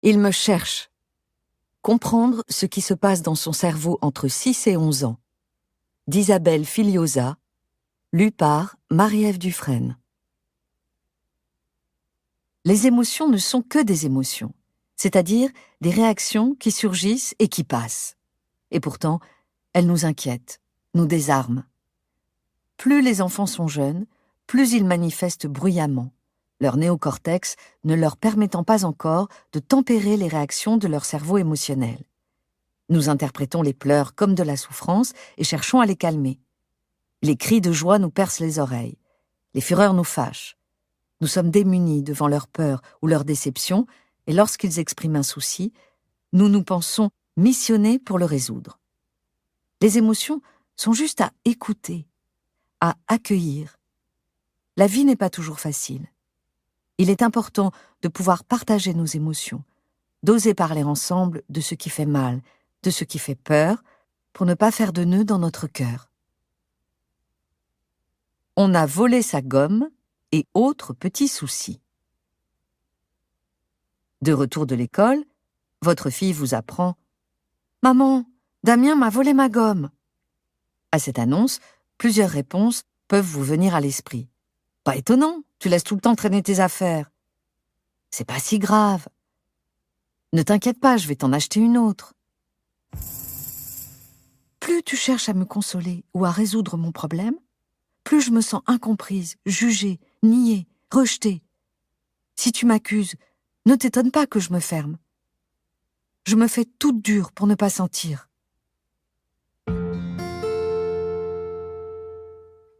Il me cherche. Comprendre ce qui se passe dans son cerveau entre 6 et 11 ans. D'Isabelle Filiosa, lu par Marie-Ève Dufresne. Les émotions ne sont que des émotions, c'est-à-dire des réactions qui surgissent et qui passent. Et pourtant, elles nous inquiètent, nous désarment. Plus les enfants sont jeunes, plus ils manifestent bruyamment, leur néocortex ne leur permettant pas encore de tempérer les réactions de leur cerveau émotionnel. Nous interprétons les pleurs comme de la souffrance et cherchons à les calmer. Les cris de joie nous percent les oreilles. Les fureurs nous fâchent. Nous sommes démunis devant leur peur ou leur déception, et lorsqu'ils expriment un souci, nous nous pensons missionnés pour le résoudre. Les émotions sont juste à écouter, à accueillir. La vie n'est pas toujours facile. Il est important de pouvoir partager nos émotions, d'oser parler ensemble de ce qui fait mal, de ce qui fait peur, pour ne pas faire de nœuds dans notre cœur. On a volé sa gomme et autres petits soucis. De retour de l'école, votre fille vous apprend « Maman, Damien m'a volé ma gomme !» À cette annonce, plusieurs réponses peuvent vous venir à l'esprit. « Pas étonnant, tu laisses tout le temps traîner tes affaires. »« C'est pas si grave. »« Ne t'inquiète pas, je vais t'en acheter une autre. » Plus tu cherches à me consoler ou à résoudre mon problème, plus je me sens incomprise, jugée, niée, rejetée. Si tu m'accuses, ne t'étonne pas que je me ferme. Je me fais toute dure pour ne pas sentir.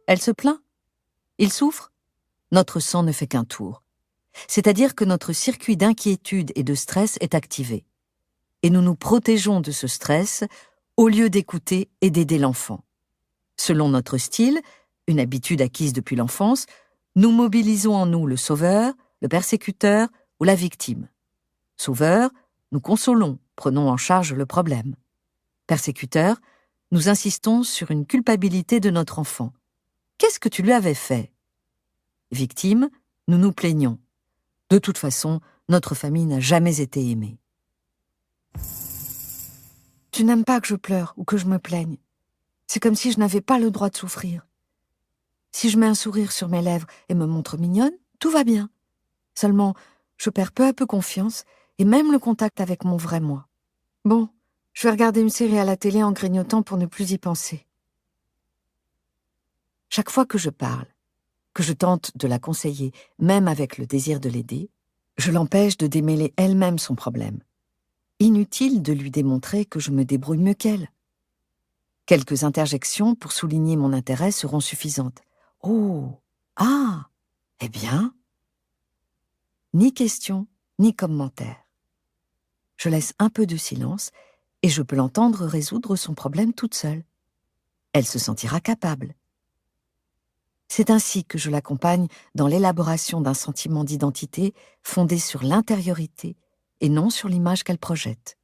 Elle se plaint. Il souffre. Notre sang ne fait qu'un tour. C'est-à-dire que notre circuit d'inquiétude et de stress est activé. Et nous nous protégeons de ce stress au lieu d'écouter et d'aider l'enfant. Selon notre style, une habitude acquise depuis l'enfance, nous mobilisons en nous le sauveur, le persécuteur ou la victime. Sauveur, nous consolons, prenons en charge le problème. Persécuteur, nous insistons sur une culpabilité de notre enfant. Qu'est-ce que tu lui avais fait ? Victime, nous nous plaignons. De toute façon, notre famille n'a jamais été aimée. Tu n'aimes pas que je pleure ou que je me plaigne. C'est comme si je n'avais pas le droit de souffrir. Si je mets un sourire sur mes lèvres et me montre mignonne, tout va bien. Seulement, je perds peu à peu confiance et même le contact avec mon vrai moi. Bon, je vais regarder une série à la télé en grignotant pour ne plus y penser. Chaque fois que je parle, que je tente de la conseiller, même avec le désir de l'aider, je l'empêche de démêler elle-même son problème. Inutile de lui démontrer que je me débrouille mieux qu'elle. Quelques interjections pour souligner mon intérêt seront suffisantes. « Oh, ah, eh bien !» Ni question, ni commentaire. Je laisse un peu de silence et je peux l'entendre résoudre son problème toute seule. Elle se sentira capable. C'est ainsi que je l'accompagne dans l'élaboration d'un sentiment d'identité fondé sur l'intériorité et non sur l'image qu'elle projette.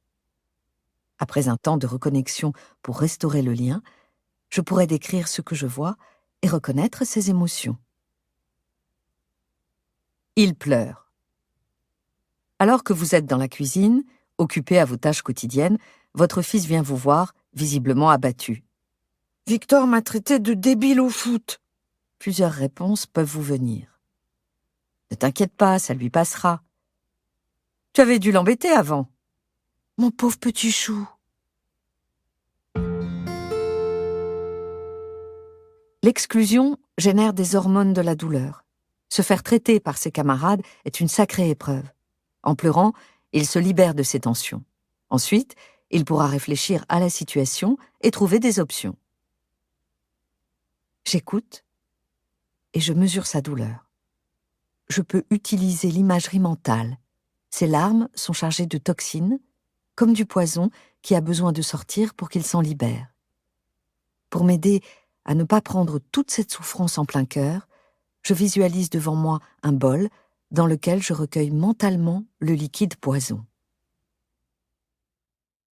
Après un temps de reconnexion pour restaurer le lien, je pourrais décrire ce que je vois et reconnaître ses émotions. Il pleure. Alors que vous êtes dans la cuisine, occupé à vos tâches quotidiennes, votre fils vient vous voir, visiblement abattu. « Victor m'a traité de débile au foot !» Plusieurs réponses peuvent vous venir. « Ne t'inquiète pas, ça lui passera. Tu avais dû l'embêter avant. »« Mon pauvre petit chou !» L'exclusion génère des hormones de la douleur. Se faire traiter par ses camarades est une sacrée épreuve. En pleurant, il se libère de ses tensions. Ensuite, il pourra réfléchir à la situation et trouver des options. J'écoute et je mesure sa douleur. Je peux utiliser l'imagerie mentale. Ses larmes sont chargées de toxines, comme du poison qui a besoin de sortir pour qu'il s'en libère. Pour m'aider à ne pas prendre toute cette souffrance en plein cœur, je visualise devant moi un bol dans lequel je recueille mentalement le liquide poison.